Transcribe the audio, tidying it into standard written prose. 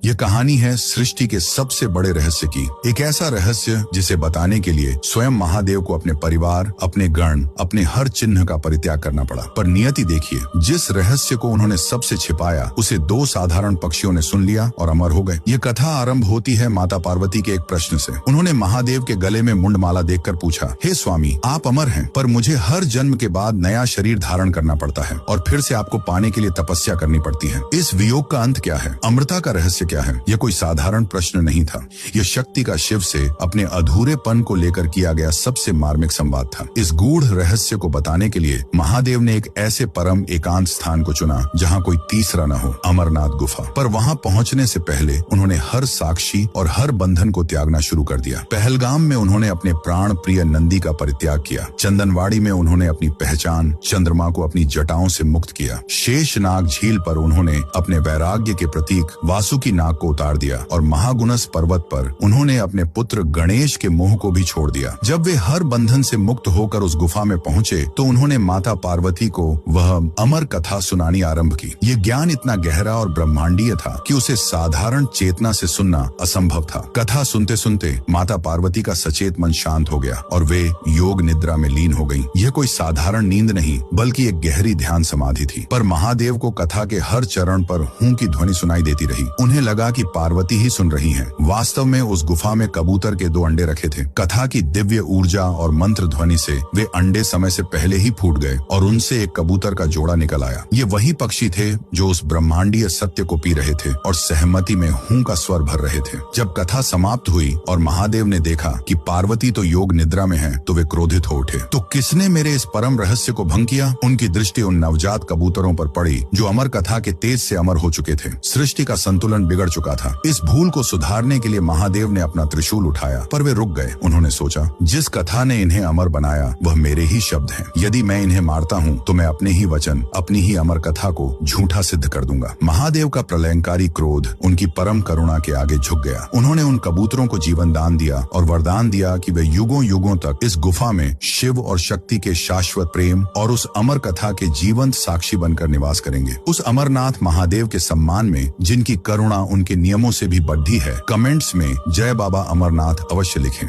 ये कहानी है सृष्टि के सबसे बड़े रहस्य की। एक ऐसा रहस्य जिसे बताने के लिए स्वयं महादेव को अपने परिवार, अपने गण, अपने हर चिन्ह का परित्याग करना पड़ा। पर नियति देखिए, जिस रहस्य को उन्होंने सबसे छिपाया उसे दो साधारण पक्षियों ने सुन लिया और अमर हो गए। ये कथा आरंभ होती है माता पार्वती के एक प्रश्न से। उन्होंने महादेव के गले में मुंडमाला देखकर पूछा, हे स्वामी, आप अमर हैं, पर मुझे हर जन्म के बाद नया शरीर धारण करना पड़ता है और फिर से आपको पाने के लिए तपस्या करनी पड़ती है। इस वियोग का अंत क्या है? अमृता का रहस्य क्या है? यह कोई साधारण प्रश्न नहीं था। यह शक्ति का शिव से अपने अधूरेपन को लेकर किया गया सबसे मार्मिक संवाद था। इस गूढ़ रहस्य को बताने के लिए महादेव ने एक ऐसे परम एकांत स्थान को चुना जहां कोई तीसरा न हो, अमरनाथ गुफा। पर वहां पहुंचने से पहले उन्होंने हर साक्षी और हर बंधन को त्यागना शुरू कर दिया। पहलगाम में उन्होंने अपने प्राण प्रिय नंदी का परित्याग किया। चंदनवाड़ी में उन्होंने अपनी पहचान चंद्रमा को अपनी जटाओं से मुक्त किया। शेषनाग झील पर उन्होंने अपने वैराग्य के प्रतीक वासुकी नाग को उतार दिया और महागुणस पर्वत पर उन्होंने अपने पुत्र गणेश के मोह को भी छोड़ दिया। जब वे हर बंधन से मुक्त होकर उस गुफा में पहुंचे तो उन्होंने माता पार्वती को वह अमर कथा सुनानी आरंभ की। ये ज्ञान इतना गहरा और ब्रह्मांडीय था कि उसे साधारण चेतना से सुनना असंभव था। कथा सुनते सुनते माता पार्वती का सचेत मन शांत हो गया और वे योग निद्रा में लीन हो गईं। यह कोई साधारण नींद नहीं बल्कि एक गहरी ध्यान समाधि थी। पर महादेव को कथा के हर चरण पर हूं की ध्वनि सुनाई देती रही। उन्हें लगा कि पार्वती ही सुन रही हैं। वास्तव में उस गुफा में कबूतर के 2 अंडे रखे थे। कथा की दिव्य ऊर्जा और मंत्र ध्वनि से वे अंडे समय से पहले ही फूट गए और उनसे एक कबूतर का जोड़ा निकल आया। ये वही पक्षी थे जो उस ब्रह्मांडीय सत्य को पी रहे थे और सहमति में हूं का स्वर भर रहे थे। जब कथा समाप्त हुई और महादेव ने देखा कि पार्वती तो योग निद्रा में है तो वे क्रोधित हो उठे। तो किसने मेरे इस परम रहस्य को भंग किया? उनकी दृष्टि उन नवजात कबूतरों पर पड़ी जो अमर कथा के तेज से अमर हो चुके थे। सृष्टि का संतुलन बिगड़ चुका था। इस भूल को सुधारने के लिए महादेव ने अपना त्रिशूल उठाया, पर वे रुक गए। उन्होंने सोचा, जिस कथा ने इन्हें अमर बनाया वह मेरे ही शब्द हैं। यदि मैं इन्हें मारता हूँ तो मैं अपने ही वचन, अपनी ही अमर कथा को झूठा सिद्ध कर दूंगा। महादेव का प्रलयंकारी क्रोध उनकी परम करुणा के आगे झुक गया। उन्होंने उन कबूतरों को जीवन दान दिया और वरदान दिया कि वे युगों युगों तक इस गुफा में शिव और शक्ति के शाश्वत प्रेम और उस अमर कथा के जीवंत साक्षी बनकर निवास करेंगे। उस अमरनाथ महादेव के सम्मान में जिनकी करुणा उनके नियमों से भी बढ़ी है, कमेंट्स में जय बाबा अमरनाथ अवश्य लिखें।